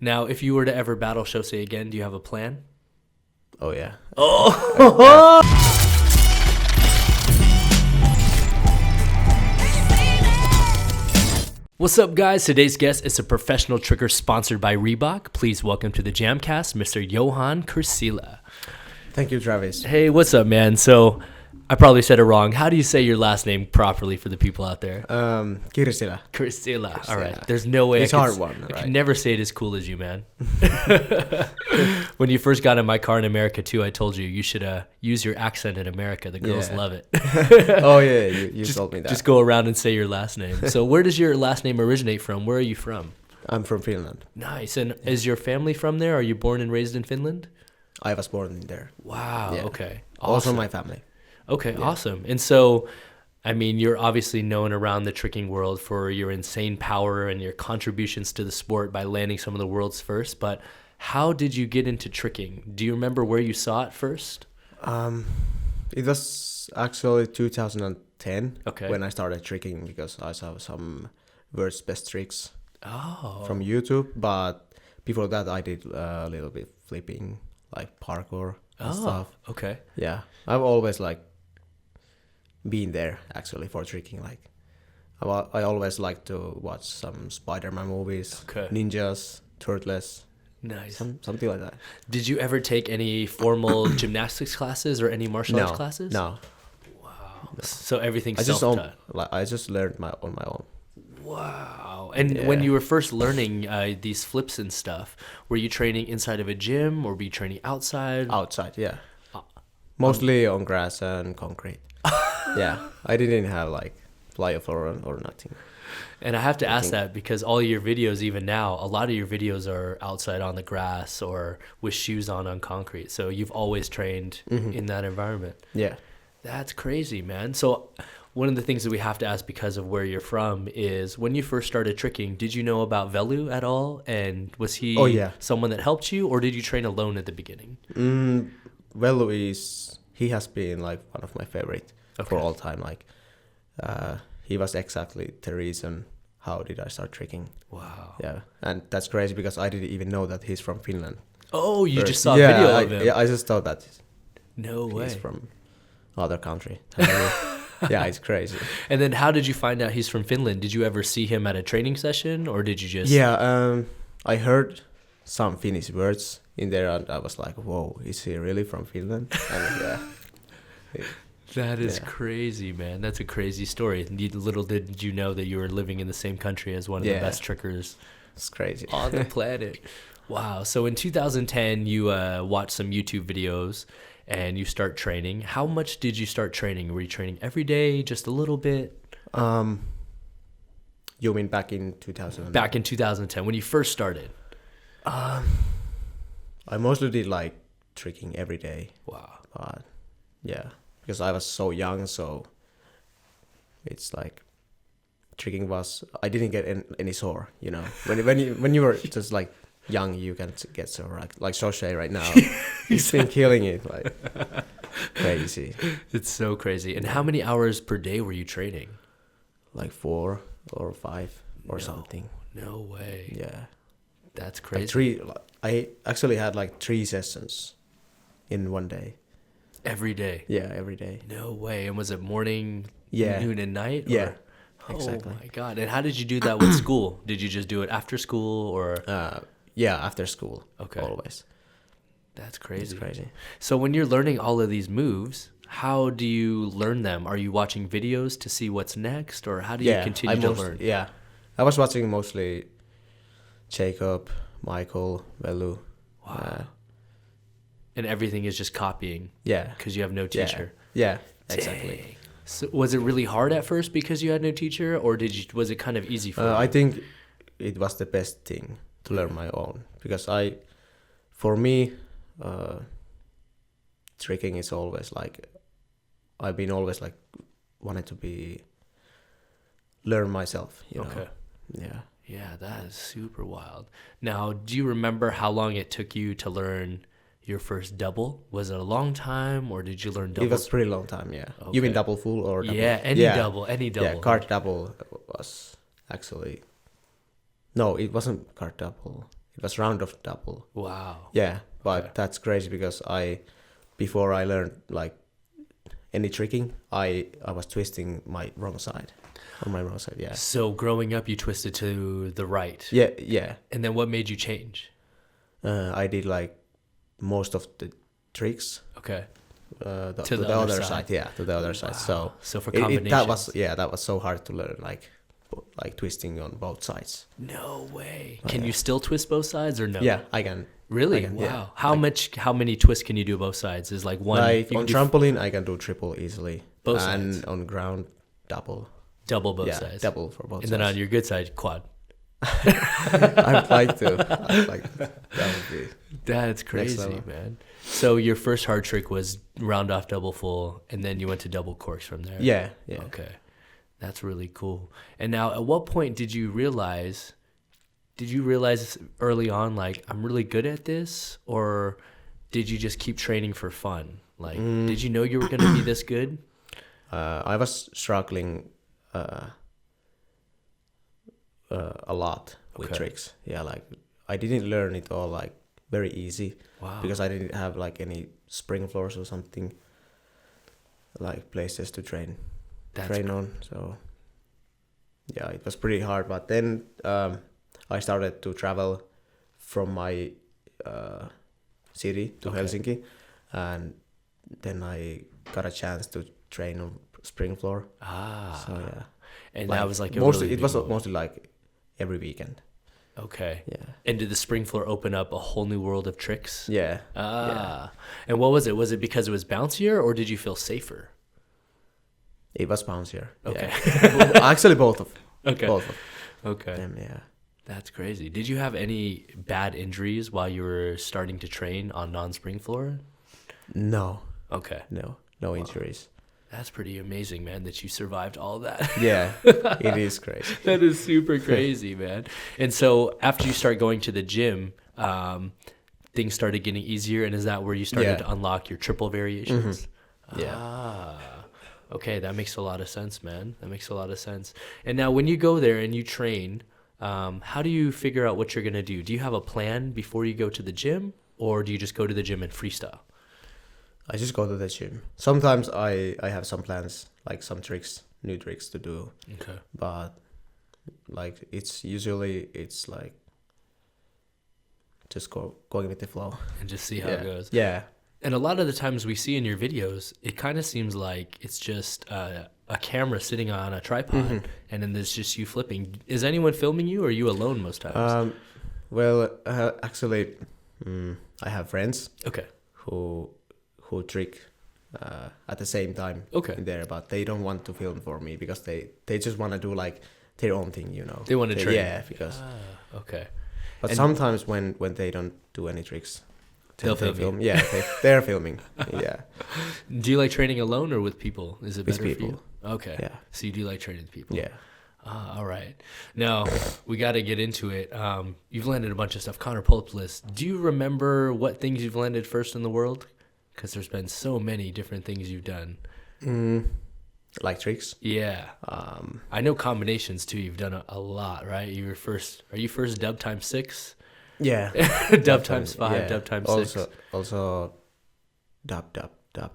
Now, if you were to ever battle Shosei again, do you have a plan? Oh yeah. Oh! What's up, guys? Today's guest is a professional tricker sponsored by Reebok. Please welcome to the JAMCast, Mr. Johan Kirsila. Thank you, Travis. Hey, what's up, man? So, I probably said it wrong. How do you say your last name properly for the people out there? Kirsila. Kirsila. All right. There's no way it's a hard one, I right? could never say it as cool as you, man. When you first got in my car in America, too, I told you should use your accent in America. The girls love it. Oh, yeah. You told me that. Just go around and say your last name. So where does your last name originate from? Where are you from? I'm from Finland. Nice. And is your family from there? Are you born and raised in Finland? I was born in there. Wow. Yeah. Okay. Also Awesome. my family. Okay, awesome. And so, I mean, you're obviously known around the tricking world for your insane power and your contributions to the sport by landing some of the world's first. But how did you get into tricking? Do you remember where you saw it first? It was actually 2010 Okay. when I started tricking because I saw some world's best tricks Oh, from YouTube. But before that, I did a little bit flipping, like parkour and stuff. okay. Yeah, I've always been there actually for tricking. I always like to watch some Spider-Man movies, Okay. ninjas, turtles, Nice. something like that. Did you ever take any formal gymnastics classes or any martial arts classes? No, Wow. So everything's I just self-taught. I just learned on my own. Wow. And when you were first learning these flips and stuff, were you training inside of a gym or were you training outside? Outside, yeah, mostly on grass and concrete. Yeah, I didn't have plyo floor or nothing. And I have to ask that because all your videos, even now, a lot of your videos are outside on the grass or with shoes on concrete. So you've always trained in that environment. Yeah. That's crazy, man. So one of the things that we have to ask because of where you're from is when you first started tricking, did you know about Velu at all? And was he someone that helped you or did you train alone at the beginning? Velu he has been one of my favorite for all time. He was exactly the reason how did I start tricking. Wow. Yeah, and that's crazy because I didn't even know that he's from Finland. Oh, you just saw a video of him. Yeah, I just thought that No way. he's from other country. Yeah, it's crazy. And then how did you find out he's from Finland? Did you ever see him at a training session or did you just... Yeah, I heard some Finnish words in there and I was like, whoa, is he really from Finland? And That is crazy, man. That's a crazy story. Little did you know that you were living in the same country as one of the best trickers it's crazy on the planet. Wow. So in 2010, you watched some YouTube videos and you start training. How much did you start training? Were you training every day, just a little bit? You mean back in 2000? Back in 2010, when you first started? I mostly did tricking every day. Wow. But yeah, because I was so young, so it's tricking was I didn't get any sore, you know. When you were just young, you can get sore like Shosei right now. He's been killing it crazy. It's so crazy. And how many hours per day were you training? 4 or 5 or something. No way. Yeah, That's crazy. I actually had 3 sessions in one day. Every day? Yeah, every day. No way. And was it morning, Yeah. noon, and night? Yeah, Oh exactly. my God. And how did you do that with school? Did you just do it after school or? Yeah, after school. Okay. Always. That's crazy. It's crazy. So when you're learning all of these moves, how do you learn them? Are you watching videos to see what's next or how do you continue to learn? Yeah, I was watching mostly Jacob, Michael, Velu. Wow. And everything is just copying. Yeah. Because you have no teacher. Yeah, exactly. Dang. So was it really hard at first because you had no teacher or was it kind of easy for you? I think it was the best thing to learn my own because for me, tricking is always I've been always wanted to learn myself, you know. Okay. Yeah. Yeah, that is super wild. Now, do you remember how long it took you to learn your first double? Was it a long time or did you learn double? It was a pretty long time, yeah. Okay. You mean double full or double? Yeah, any double. Yeah, card double was actually... No, it wasn't card double. It was round of double. Wow. Yeah, but Okay. that's crazy because before I learned like any tricking, I was twisting my wrong side, on my wrong side. Yeah. So growing up, you twisted to the right. Yeah, yeah. And then what made you change? I did like most of the tricks Okay. to the other side. Yeah, to the other side. So So for it, combinations. that was so hard to learn, like twisting on both sides. No way. Oh, Can yeah. you still twist both sides or no? Yeah, I can. Really? I can, Wow. yeah. How many twists can you do both sides? Is like one Like you on can do trampoline, I can do triple easily. Both and sides? on ground, double. double both Yeah, sides. double for both And sides. then on your good side, quad. I'd like to. That would be. That's crazy, level. man. So your first hard trick was round off double full, and then you went to double corks from there. Yeah, yeah. Okay. That's really cool. And now, at what point did you realize early on, like, I'm really good at this? Or did you just keep training for fun? Like, did you know you were going to be this good? I was struggling a lot with Okay. tricks. Yeah, like I didn't learn it all like very easy Wow. because I didn't have like any spring floors or something, like places to train on. So yeah, it was pretty hard. But then I started to travel from my city to Okay. Helsinki, and then I got a chance to train on spring floor. So yeah, And that was like a mostly really it was big moment. mostly like every weekend. Okay. Yeah, And did the spring floor open up a whole new world of tricks? yeah. And what was it? Was it because it was bouncier, or did you feel safer? It was bouncier. Okay. Yeah. Actually, both of Okay. both of Okay. them. Yeah. That's crazy. Did you have any bad injuries while you were starting to train on non-spring floor? No, Okay. no injuries. That's pretty amazing, man, that you survived all that. Yeah, it is crazy. That is super crazy, man. And so after you start going to the gym, things started getting easier. And is that where you started Yeah. to unlock your triple variations? Yeah. Okay, that makes a lot of sense, man. That makes a lot of sense. And now when you go there and you train, how do you figure out what you're going to do? Do you have a plan before you go to the gym, or do you just go to the gym and freestyle? I just go to the gym. Sometimes I have some plans, like some tricks, new tricks to do, Okay. but like it's like just going with the flow. And just see how Yeah. it goes. Yeah. And a lot of the times we see in your videos, it kind of seems like it's just a camera sitting on a tripod, and then there's just you flipping. Is anyone filming you, or are you alone most times? Well, actually, I have friends Okay. who trick at the same time Okay. in there, but they don't want to film for me because they just want to do like their own thing, you know. They want to train. Yeah, because. Okay. But And- sometimes when they don't do any tricks, They'll they film you. Yeah, they're filming. Yeah, Do you like training alone or with people? Is it With better for people. you? Okay. Yeah. So you do like training with people. yeah. All right. Now we got to get into it. You've landed a bunch of stuff. Connor, pull up the list. Do you remember what things you've landed first in the world? Because there's been so many different things you've done. Like tricks. Yeah. I know combinations too. You've done a lot, right? Are you first dub times 6? Yeah. Dub times 5, Yeah. dub times 6? Also, dub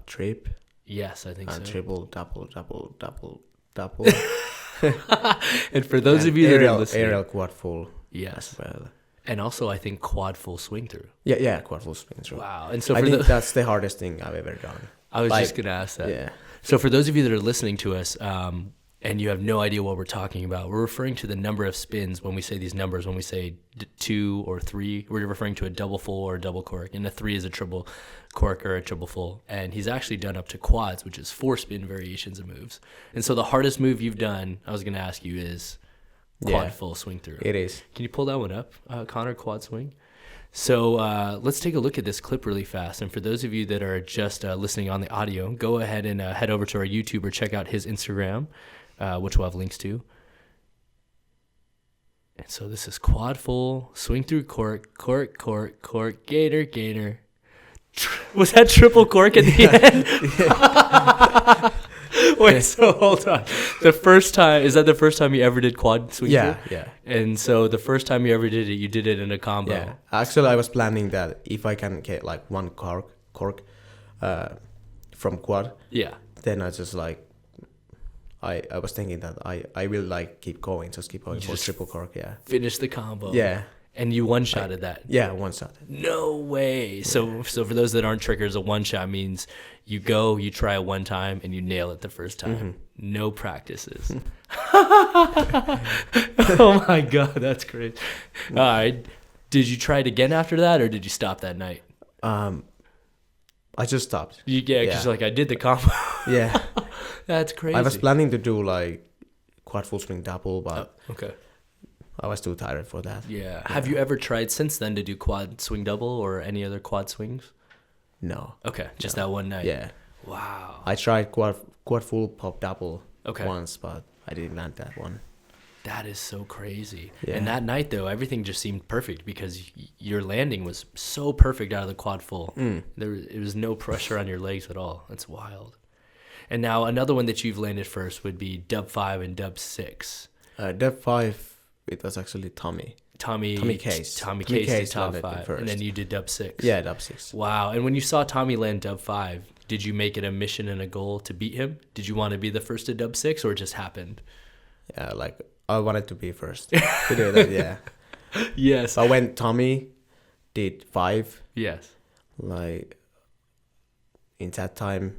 trip Yes, I think and so. triple double. And for those And of you that are listening, aerial quad full yes. as well. And also I think quad full swing through. Yeah, quad full spin through. Wow. And so I for think the, that's the hardest thing I've ever done. I was like- just going to ask that. Yeah. So for those of you that are listening to us, and you have no idea what we're talking about, we're referring to the number of spins when we say these numbers. When we say 2 or 3, we're referring to a double full or a double cork, and a 3 is a triple cork or a triple full. And he's actually done up to quads, which is 4 spin variations of moves. And so the hardest move you've done, I was going to ask you, is quad Yeah. full swing through. It is. Can you pull that one up, Connor, quad swing? So let's take a look at this clip really fast. And for those of you that are just listening on the audio, go ahead and head over to our YouTube or check out his Instagram, which we'll have links to. And so this is quad full, swing through cork, cork, cork, cork, gator, gator. Was that triple cork at the end? Wait, so hold on. The first time, is that the first time you ever did quad swing? Yeah, through? yeah. And so the first time you ever did it, you did it in a combo. Yeah. Actually, I was planning that if I can get like one cork from quad, Yeah. then I just like, I was thinking that I will like keep going for just triple cork. Yeah. Finish the combo. Yeah. And you one-shotted that. Yeah, one shot. No way. Yeah. So for those that aren't trickers, a one-shot means you go, you try it one time, and you nail it the first time. Mm-hmm. No practices. Oh my God, that's great. All right. Did you try it again after that, or did you stop that night? I just stopped. Yeah, because like I did the combo. Yeah. That's crazy. I was planning to do like quad full swing double, but okay. I was too tired for that. Yeah. Have you ever tried since then to do quad swing double or any other quad swings? No. Okay, just that one night. Yeah. Wow. I tried quad full pop double Okay. once, but I didn't land that one. That is so crazy. Yeah. And that night, though, everything just seemed perfect because your landing was so perfect out of the quad full. It was no pressure on your legs at all. That's wild. And now another one that you've landed first would be dub 5 and dub 6. Dub 5, it was actually Tommy. Tommy Case. Tommy Case did top landed 5, first. and then you did dub 6. Yeah, dub 6. Wow. And when you saw Tommy land dub 5, did you make it a mission and a goal to beat him? Did you want to be the first to dub 6, or it just happened? Yeah, like I wanted to be first to do that. Yeah. Yes. But when Tommy did 5, Yes. like in that time,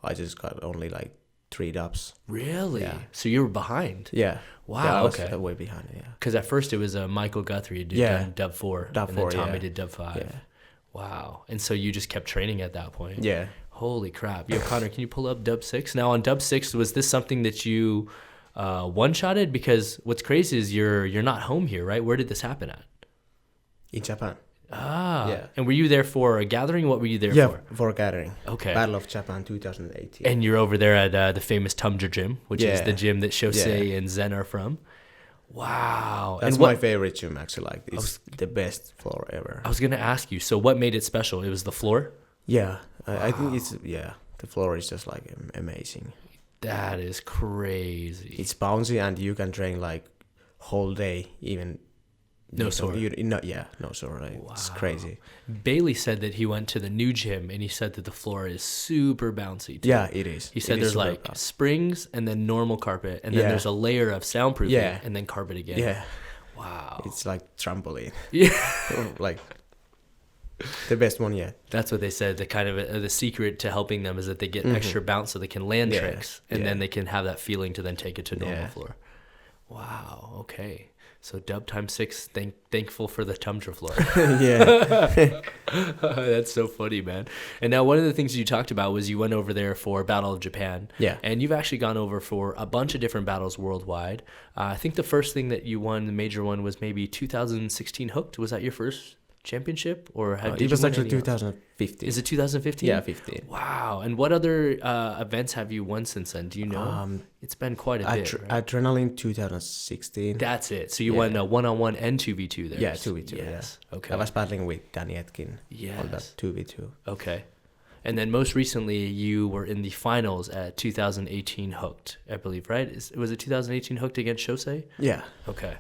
I just got only like 3 dubs. Really? Yeah. So you were behind? Yeah. Wow. Yeah, I was okay. way behind. Yeah. Because at first it was Michael Guthrie did dub 4. Dub and 4, then Tommy yeah. did dub 5. Yeah. Wow. And so you just kept training at that point? Yeah. Holy crap. Yo, Connor, can you pull up dub 6? Now on dub 6, was this something that you one-shotted? Because what's crazy is you're not home here, right? Where did this happen at? In Japan. Ah. Yeah. And were you there for a gathering? What were you there for? For a gathering. Okay. Battle of Japan 2018. And you're over there at the famous Tundra Gym, which is Yeah. the gym that Shosei Yeah. and Zen are from. Wow. That's and my favorite gym, actually. Like, it's the best floor ever. I was going to ask you, so what made it special? It was the floor? Yeah. I think the floor is just like amazing. That is crazy. It's bouncy and you can train like whole day, even. No sore. No sore. Right? Wow. It's crazy. Bailey said that he went to the new gym and he said that the floor is super bouncy too. Yeah, it is. He said there's like springs and then normal carpet and then there's a layer of soundproofing and then carpet again. Yeah. Wow. It's like trampoline. Yeah. Like the best one yet. That's what they said. The kind of the secret to helping them is that they get extra bounce so they can land tricks and then they can have that feeling to then take it to normal floor. Wow. Okay. So dub times 6, thankful for the Tundra floor. Yeah. That's so funny, man. And now one of the things you talked about was you went over there for Battle of Japan. Yeah. And you've actually gone over for a bunch of different battles worldwide. I think the first thing that you won, the major one, was maybe 2016 Hooked. Was that your first championship? Or it was actually 2015. Is it 2015? Yeah, 15. Wow. And what other events have you won since then? Do you know? It's been quite a bit. Right? Adrenaline 2016. That's it. So you won a 1-on-1 and 2v2 there. Yeah, 2v2. Yes. Yeah. Okay. I was battling with Danny Etkin on that Yes. 2v2. Okay. And then most recently, you were in the finals at 2018 Hooked, I believe, right? Was it 2018 Hooked against Shosei? Yeah. Okay.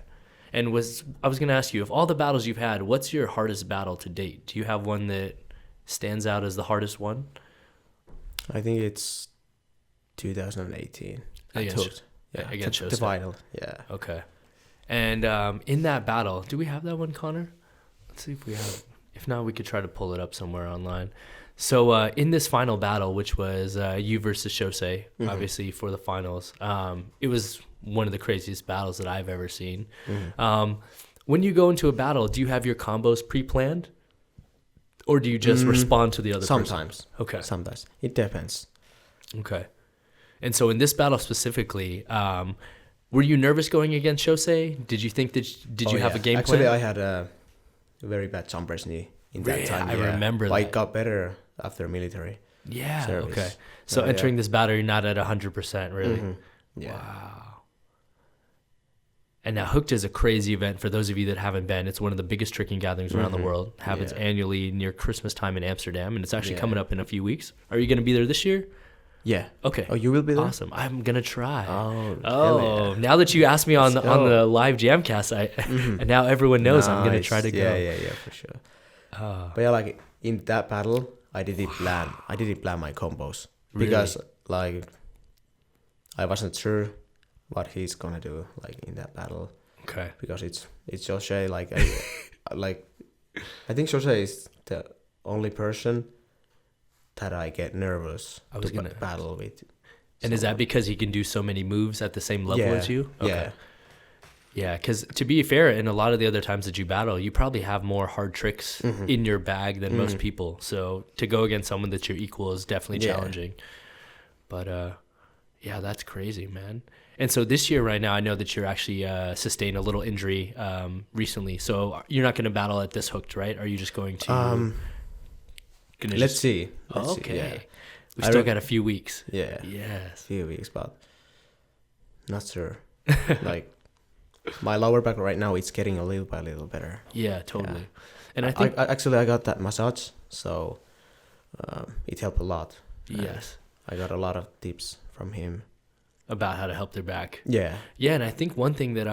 And I was going to ask you, of all the battles you've had, what's your hardest battle to date? Do you have one that stands out as the hardest one? I think it's 2018. Against Against the Shosei. final. Yeah. Okay. And in that battle, do we have that one, Connor? Let's see if we have it. If not, we could try to pull it up somewhere online. So in this final battle, which was you versus Shosei, obviously for the finals, it was one of the craziest battles that I've ever seen. When you go into a battle, do you have your combos pre-planned? Or do you just respond to the other Sometimes. person? Okay. Sometimes. It depends. Okay. And so in this battle specifically, were you nervous going against Shosei? Did you think that did you have a game plan? Actually, I had a very bad jumper's knee in that time. I remember but that. it got better after military. Yeah. service. Okay. So entering this battle, you're not at 100%, really. Yeah. Wow. And now Hooked is a crazy event for those of you that haven't been. It's one of the biggest tricking gatherings around the world. Happens annually near Christmas time in Amsterdam, and it's actually coming up in a few weeks. Are you going to be there this year? Yeah. Okay. Oh, you will be there? Awesome. I'm gonna try. Oh, hell Oh, yeah. now that you asked me on Let's on go. the live JAMCast, and now everyone knows I'm gonna try to Nice. go. Yeah, for sure. Oh, But yeah, like in that battle, I didn't plan my combos because like I wasn't sure what he's gonna do like in that battle okay. because it's Jose. Like I think Jose is the only person that I get nervous I was to gonna- battle with. And is that someone. because he can do so many moves at the same level Yeah, as you? yeah. Yeah, because to be fair, in a lot of the other times that you battle, you probably have more hard tricks in your bag than most people. So to go against someone that's your equal is definitely Yeah. challenging. But yeah, that's crazy, man. And so this year, right now, I know that you're actually sustained a little injury recently. So you're not going to battle at this hooked, right? Are you just going to? Gonna Let's just- see. Okay. Yeah. We I still rec- got a few weeks. Yeah. Yes. Few weeks, but not sure. Like my lower back right now, it's getting a little by little better. Yeah, totally. And I think Actually I got that massage, so it helped a lot. yes, I got a lot of tips from him. about how to help their back. Yeah, Yeah, and I think one thing that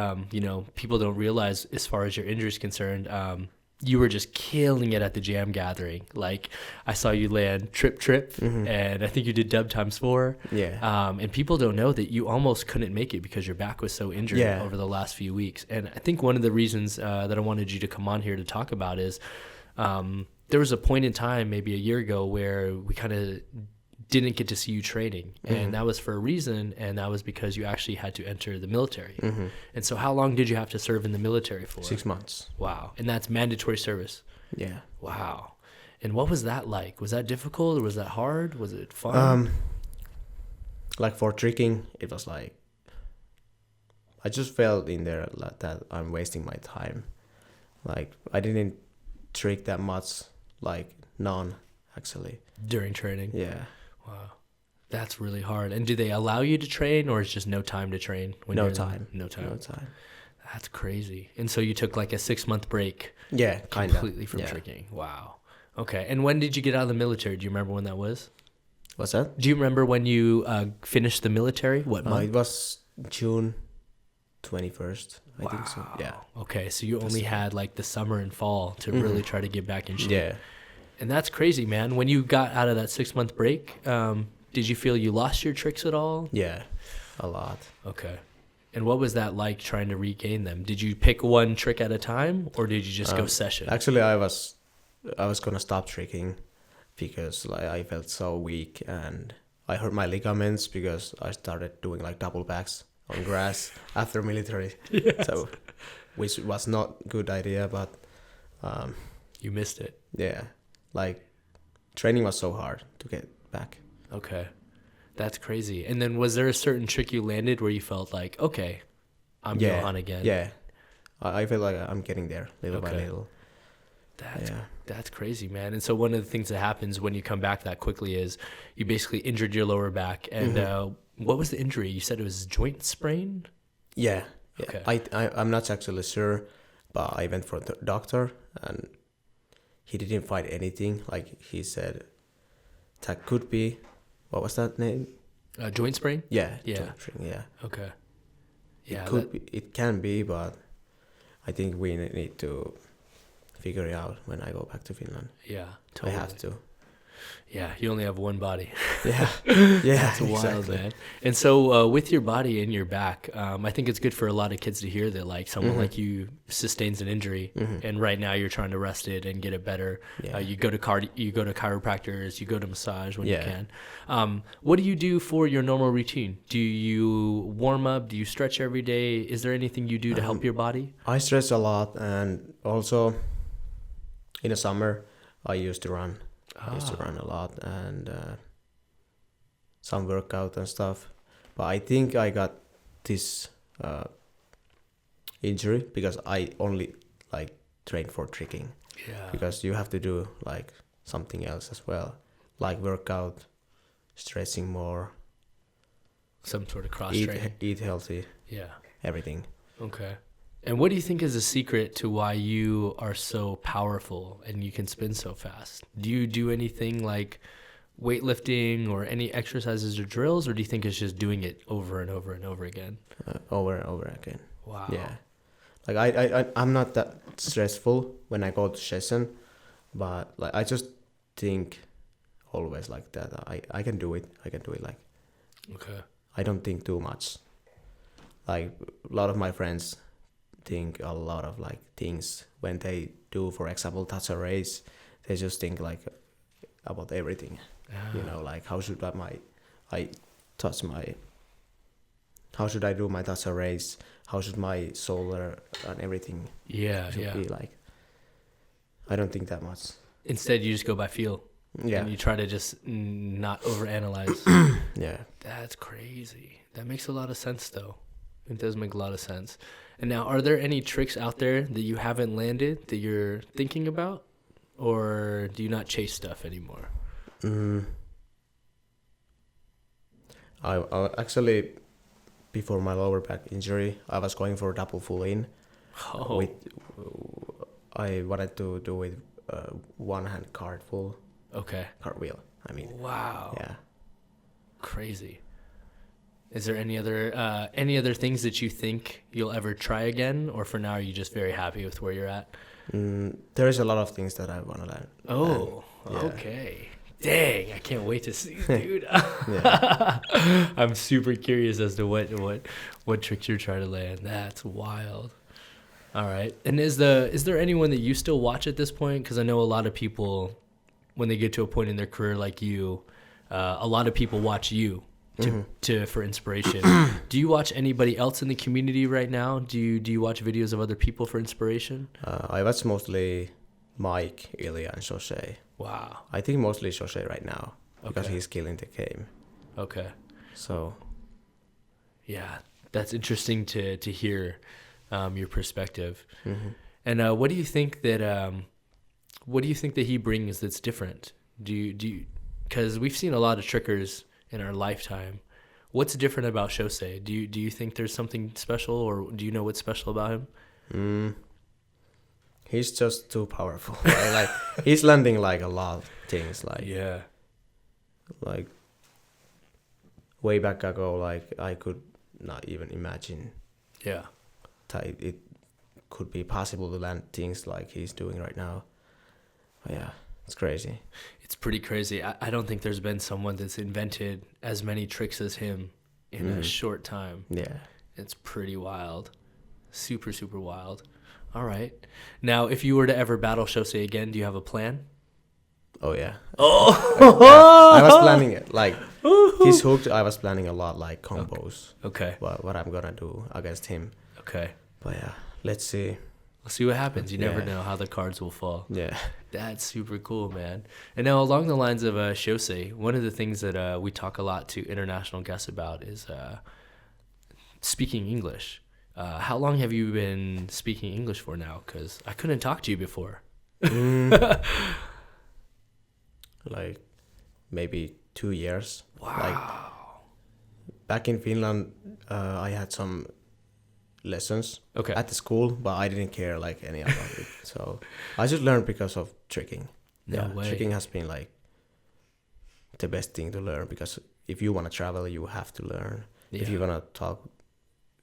people don't realize as far as your injury is concerned, you were just killing it at the jam gathering. Like I saw you land trip, and I think you did dub times 4. yeah, And people don't know that you almost couldn't make it because your back was so injured Yeah. over the last few weeks. And I think one of the reasons that I wanted you to come on here to talk about is there was a point in time, maybe a year ago, where we kind of didn't get to see you training, and that was for a reason, and that was because you actually had to enter the military. And so how long did you have to serve in the military for? 6 months. Wow. And that's mandatory service. Yeah. Wow. And what was that like? Was that difficult or was that hard? Was it fun? Like for tricking, it was like I just felt in there like that I'm wasting my time. Like I didn't trick that much, like none actually. During training? Yeah. Wow. That's really hard. And do they allow you to train, or is just no time to train? No you're in- time. No time. No time. That's crazy. And so you took like a 6-month break Yeah, kind of. completely from yeah. tricking. Wow. Okay. And when did you get out of the military? Do you remember when that was? What's that? Do you remember when you finished the military? What month? It was June 21st, I think so. Yeah. Okay. So you only had like the summer and fall to really try to get back in shape. Yeah. And that's crazy, man. When you got out of that 6-month break, did you feel you lost your tricks at all? Yeah. A lot. Okay. And what was that like trying to regain them? Did you pick one trick at a time, or did you just go session? Actually, I was gonna stop tricking because like I felt so weak and I hurt my ligaments because I started doing like double backs on grass after military. Yes. So, which was not good idea, but You missed it. yeah, like training was so hard to get back. Okay. That's crazy. And then was there a certain trick you landed where you felt like, okay, I'm Johan again? Yeah, I feel like I'm getting there little by Okay. little. That's crazy, man. And so one of the things that happens when you come back that quickly is you basically injured your lower back. And what was the injury? You said it was joint sprain? Yeah. Okay. I'm not actually sure, but I went for the doctor and he didn't find anything. Like he said, that could be, what was that name? Joint sprain? Yeah. Yeah. joint strain, yeah. Okay. Yeah. It can be, but I think we need to figure it out when I go back to Finland. Yeah. Totally. I have to. Yeah. You only have one body. Yeah. Yeah. That's wild, man. And so with your body and your back, I think it's good for a lot of kids to hear that like someone like you sustains an injury, and right now you're trying to rest it and get it better. Yeah. You go to chiropractors, you go to massage when you Yeah. can. What do you do for your normal routine? Do you warm up? Do you stretch every day? Is there anything you do to help your body? I stretch a lot, and also in the summer I used to run. I used to run a lot and some workout and stuff. But I think I got this injury because I only like train for tricking. Yeah. Because you have to do like something else as well, like workout, stretching more, Some sort of cross training. eat healthy, Yeah. everything. Okay. And what do you think is the secret to why you are so powerful and you can spin so fast? Do you do anything like weightlifting or any exercises or drills, or do you think it's just doing it over and over and over again? Over and over again. Wow. Yeah. Like I'm not that stressful when I go to session, but like I just think always like that. I can do it. I can do it. Like Okay. I don't think too much. Like a lot of my friends think a lot of like things when they do, for example, touch a race. They just think like about everything. You know, like how should I touch my, how should I do my touch a race? How should my shoulder and everything Yeah, should yeah. be like? I don't think that much. Instead, you just go by feel. Yeah. And you try to just not overanalyze. Yeah. That's crazy. That makes a lot of sense, though. It does make a lot of sense. And now, are there any tricks out there that you haven't landed that you're thinking about? Or do you not chase stuff anymore? I actually, before my lower back injury, I was going for a double full in. Oh. With, I wanted to do with one hand cartwheel. Okay. Cartwheel. I mean. Wow. Yeah. Crazy. Is there any other things that you think you'll ever try again, or for now are you just very happy with where you're at? There is a lot of things that I want to learn. Oh, yeah. Okay. Dang, I can't wait to see, dude. Yeah. I'm super curious as to what tricks you're trying to land. That's wild. All right. And is there anyone that you still watch at this point? Because I know a lot of people, when they get to a point in their career like you, a lot of people watch you for inspiration. Do you watch anybody else in the community right now? Do you watch videos of other people for inspiration? I watch mostly Mike, Ilya, and Jose. Wow. I think mostly Jose right now because Okay. he's killing the game. Okay. So Yeah, that's interesting to hear your perspective. And what do you think that he brings that's different? Do you because we've seen a lot of trickers in our lifetime. What's different about Jose? Do you think there's something special, or do you know what's special about him? he's just too powerful. Like he's landing like a lot of things. Like Yeah. like way back ago, like I could not even imagine Yeah. that it could be possible to land things like he's doing right now. But yeah, it's crazy. It's pretty crazy. I don't think there's been someone that's invented as many tricks as him in a short time. Yeah. It's pretty wild. Super, super wild. All right. Now, if you were to ever battle Jose again, do you have a plan? Oh yeah. Oh! I was planning it. Like he's hooked. I was planning a lot, like combos. Okay. What I'm gonna do against him. Okay. But yeah, let's see. We'll see what happens. You never Yeah. know how the cards will fall. Yeah. That's super cool, man. And now, along the lines of Jose, one of the things that we talk a lot to international guests about is speaking English. How long have you been speaking English for now? Because I couldn't talk to you before. Like maybe 2 years. Wow. Like back in Finland, I had some lessons Okay. at the school, but I didn't care like any about it. So I just learned because of tricking. No way. Tricking has been like the best thing to learn because if you want to travel, you have to learn. Yeah. If you want to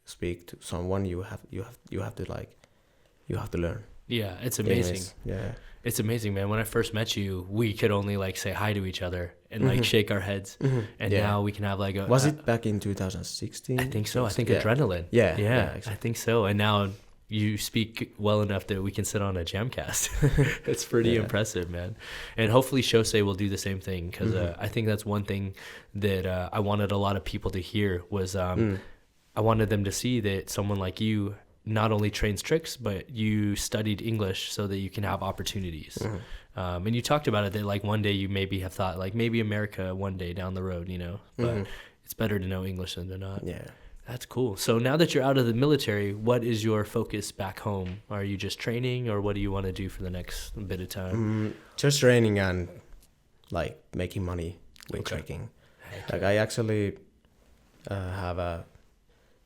speak to someone, you have to learn. Yeah, it's amazing. Anyways, yeah. It's amazing, man. When I first met you, we could only like say hi to each other and like shake our heads. And Yeah. now we can have like a... Was it back in 2016? I think so. I think Yeah. adrenaline. Yeah, Yeah, exactly. I think so. And now you speak well enough that we can sit on a JAMCast. It's pretty Yeah. impressive, man. And hopefully Jose will do the same thing because I think that's one thing that I wanted a lot of people to hear was I wanted them to see that someone like you not only trains tricks, but you studied English so that you can have opportunities. And you talked about it that like one day you maybe have thought like maybe America one day down the road, you know, but it's better to know English than to not. Yeah. That's cool. So now that you're out of the military, what is your focus back home? Are you just training, or what do you want to do for the next bit of time? Just training and like making money with Okay. tricking. Heck Like I actually have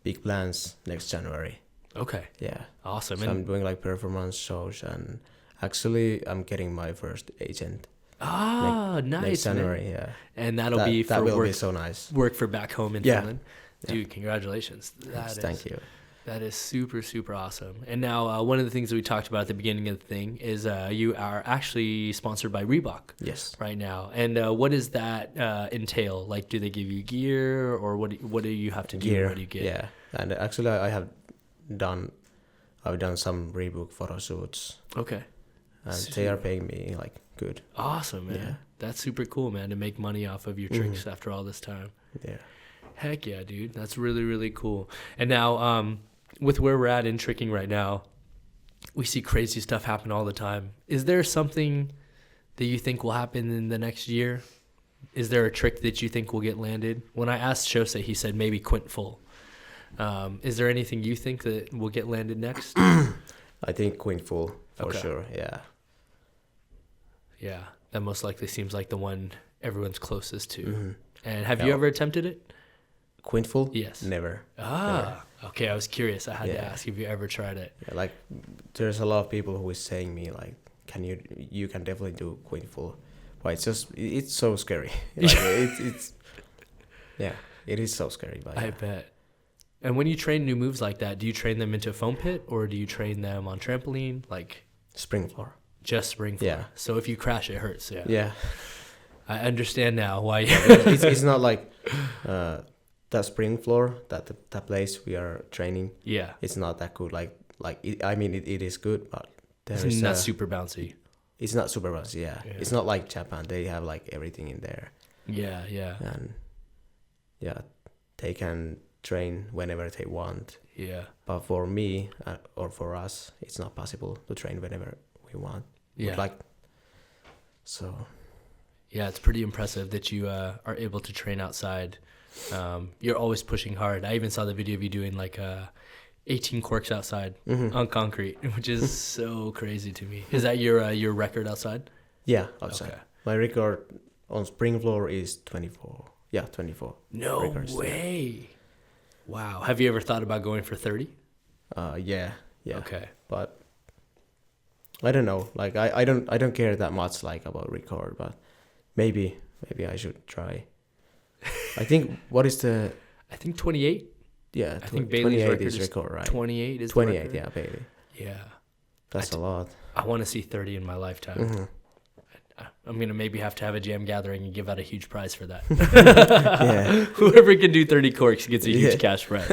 big plans next January. Okay. Yeah. Awesome. So I'm doing like performance shows and actually I'm getting my first agent. Ah, next nice, man. January. Yeah, And that'll be for that will work, be so nice. work for back home in Yeah. Finland. Yeah. Dude, congratulations. Thank you. That is super, super awesome. And now one of the things that we talked about at the beginning of the thing is you are actually sponsored by Reebok Yes. right now. And what does that entail? Like, do they give you gear, or what do you have to do? Gear. What do you get? Yeah, and actually I've done some Reebok photo shoots, Okay. and they are paying me like good. Awesome, man. Yeah. That's super cool, man, to make money off of your tricks after all this time. Yeah. Heck yeah, dude. That's really, really cool. And now, with where we're at in tricking right now, we see crazy stuff happen all the time. Is there something that you think will happen in the next year? Is there a trick that you think will get landed? When I asked Shosei, he said maybe quint full. Is there anything you think that will get landed next? I think Queen Full for sure. Yeah. Yeah, that most likely seems like the one everyone's closest to. Mm-hmm. And have you ever attempted it? Queen Full? Yes. Never. Ah, okay. I was curious. I had to Yeah. ask if you ever tried it. Yeah, like there's a lot of people who is saying me like, you can definitely do Queen Full, but it's so scary. Like, it's yeah, it is so scary. But I yeah. bet. And when you train new moves like that, do you train them into a foam pit, or do you train them on trampoline? Like Spring floor. just spring floor? Yeah. So if you crash, it hurts. Yeah. Yeah. I understand now why. It's not like that spring floor that place we are training. Yeah. It's not that good. It is good, but It's not super bouncy. It's not super bouncy. Yeah. It's not like Japan. They have like everything in there. Yeah. Yeah. And yeah, they can train whenever they want. Yeah. But for me or for us, it's not possible to train whenever we want. Yeah. But so. Yeah, it's pretty impressive that you are able to train outside. You're always pushing hard. I even saw the video of you doing like 18 corks outside on concrete, which is so crazy to me. Is that your record outside? Yeah, outside. Okay. My record on spring floor is 24. Yeah, 24. No records. way. Wow. Have you ever thought about going for 30? Yeah. Okay. But I don't know. Like I don't care that much like about record, but maybe I should try. I think what is the I think 28. yeah, I think Bailey's 28 record is record, right? 28 is 28, the record. yeah, Bailey. Yeah. That's a lot. I want to see 30 in my lifetime. Mm-hmm. I'm going to maybe have to have a jam gathering and give out a huge prize for that. Yeah. Whoever can do 30 corks gets a huge Yeah. cash prize.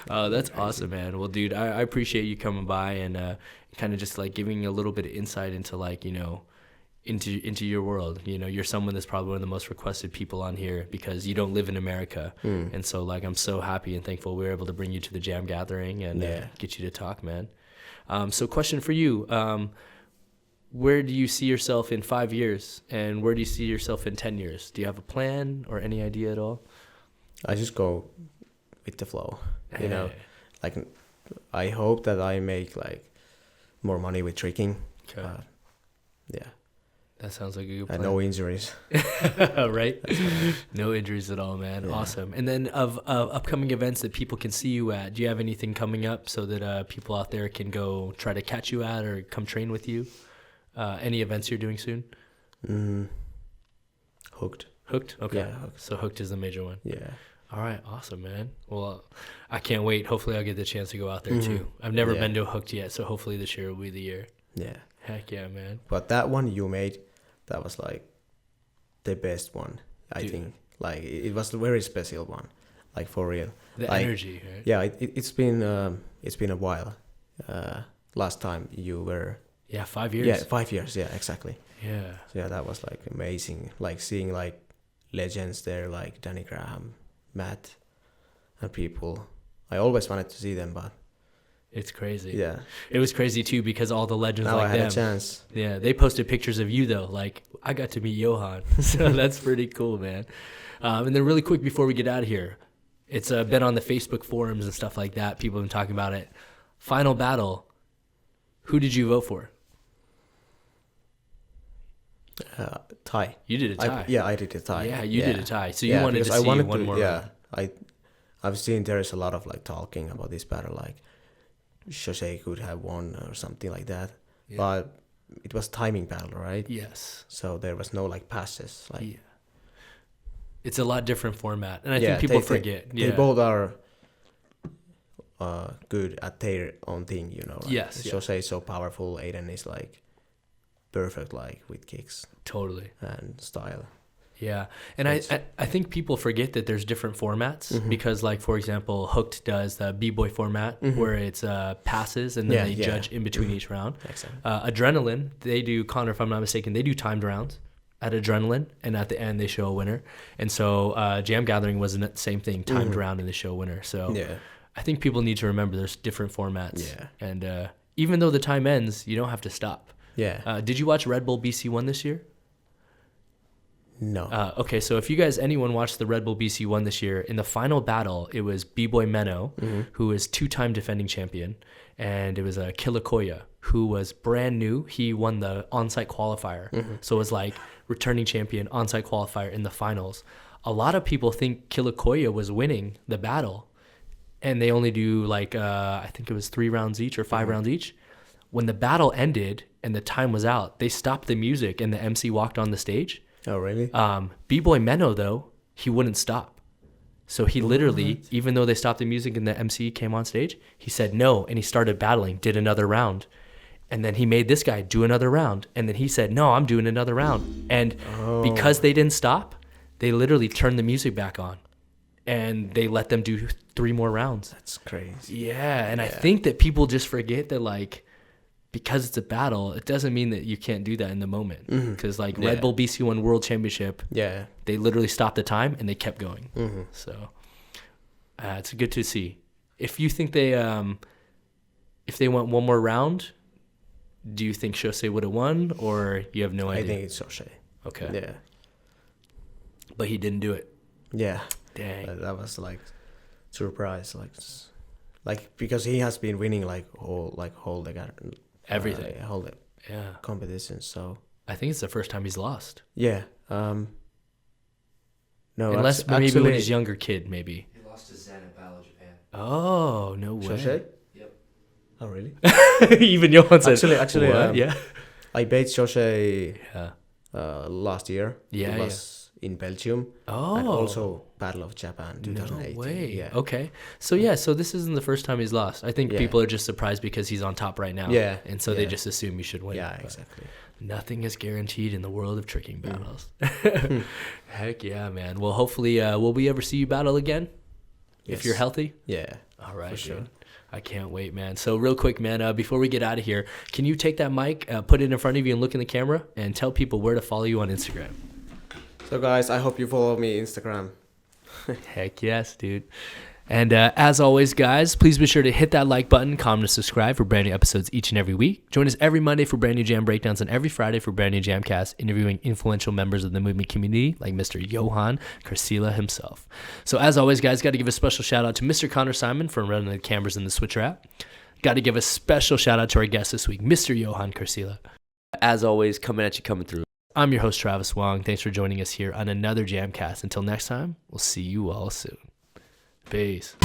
Oh, that's awesome, man. Well, dude, I appreciate you coming by and kind of just like giving a little bit of insight into like, you know, into your world. You know, you're someone that's probably one of the most requested people on here because you don't live in America. And so like I'm so happy and thankful we were able to bring you to the jam gathering and get you to talk, man. So question for you. Where do you see yourself in 5 years, and where do you see yourself in 10 years? Do you have a plan or any idea at all? I just go with the flow, you know. Like I hope that I make like more money with tricking. Okay. Yeah. That sounds like a good plan. And no injuries. Right? No injuries at all, man. Yeah. Awesome. And then of upcoming events that people can see you at, do you have anything coming up so that people out there can go try to catch you at or come train with you? Any events you're doing soon? Hooked. Hooked? Okay. Yeah, Hooked. So Hooked is the major one. Yeah. All right. Awesome, man. Well, I can't wait. Hopefully I'll get the chance to go out there too. I've never been to Hooked yet, so hopefully this year will be the year. Yeah. Heck yeah, man. But that one you made, that was like the best one, I Dude. think. Like it was a very special one, like for real. The like, energy, right? Yeah, it's been a while. Last time you were. Yeah, 5 years. Yeah, 5 years. Yeah, exactly. Yeah. So yeah, that was like amazing. Like seeing like legends there, like Danny Graham, Matt, and people. I always wanted to see them, but It's crazy. yeah, It was crazy too because all the legends now like I had them. a chance. Yeah, they posted pictures of you though. Like I got to meet Johan, so that's pretty cool, man. And then really quick before we get out of here, it's been on the Facebook forums and stuff like that. People have been talking about it. Final battle. Who did you vote for? Tie. You did a tie. I did a tie. Yeah, you did a tie. So you wanted to because see one more. Yeah, I've seen there is a lot of like talking about this battle, like Jose could have won or something like that. Yeah. But it was timing battle, right? Yes. So there was no like passes. Like Yeah. It's a lot different format, and I think people forget. They both are good at their own thing, you know. Like Yes. Jose is so powerful. Aiden is like perfect, like with kicks Totally. and style. Yeah, and I think people forget that there's different formats because, like, for example, Hooked does the B-boy format where it's passes and then they judge in between each round. Exactly. Adrenaline, they do, Connor, if I'm not mistaken, they do timed rounds at Adrenaline, and at the end they show a winner. And so Jam Gathering was the same thing, timed round, and they show a winner. So I think people need to remember there's different formats. Yeah. And even though the time ends, you don't have to stop. Yeah. Did you watch Red Bull BC1 this year? No. Okay, so if you guys, anyone watched the Red Bull BC1 this year, in the final battle, it was B-Boy Menno, who is 2-time defending champion, and it was Kilikoya, who was brand new. He won the on-site qualifier, so it was like returning champion, on-site qualifier in the finals. A lot of people think Kilikoya was winning the battle, and they only do like, I think it was 3 rounds each or 5 rounds each. When the battle ended and the time was out, they stopped the music and the MC walked on the stage. Oh, really? B-Boy Menno, though, he wouldn't stop. So he literally, even though they stopped the music and the MC came on stage, he said no, and he started battling, did another round. And then he made this guy do another round. And then he said, no, I'm doing another round. And because they didn't stop, they literally turned the music back on. And they let them do 3 more rounds. That's crazy. Yeah, and I think that people just forget that, like, because it's a battle, it doesn't mean that you can't do that in the moment. Because like Red Bull BC1 World Championship, they literally stopped the time and they kept going. So it's good to see. If you think they, if they went one more round, do you think Jose would have won, or you have no idea? I think it's Jose. Okay. Yeah. But he didn't do it. Yeah. Dang. That was like surprise, like because he has been winning like whole the Everything. whole competition. So I think it's the first time he's lost. Yeah. No. Unless maybe when he's younger kid, maybe. He lost to Zen at Battle of Japan. Oh, no way. Jose? Yep. Oh, really? Even Johan said. Actually, yeah. I beat Jose Yeah. last year. Yeah, It was in Belgium. Oh. And also Battle of Japan 2018. No way. Yeah. Okay. So so this isn't the first time he's lost. I think people are just surprised because he's on top right now. Yeah. And so they just assume he should win. Yeah, But exactly. nothing is guaranteed in the world of tricking battles. Heck yeah, man. Well, hopefully, will we ever see you battle again? If Yes. you're healthy? Yeah. All right, For sure. dude. I can't wait, man. So real quick, man, before we get out of here, can you take that mic, put it in front of you and look in the camera and tell people where to follow you on Instagram? So guys, I hope you follow me Instagram. Heck yes, dude. And as always, guys, please be sure to hit that like button, comment, and subscribe for brand new episodes each and every week. Join us every Monday for brand new jam breakdowns and every Friday for brand new JAMCast, interviewing influential members of the movement community like Mr. Johan Kirsila himself. So as always, guys, got to give a special shout out to Mr. Connor Simon for running the cameras in the Switcher app. Got to give a special shout out to our guest this week, Mr. Johan Kirsila. As always, coming through. I'm your host, Travis Wong. Thanks for joining us here on another JAMCast. Until next time, we'll see you all soon. Peace.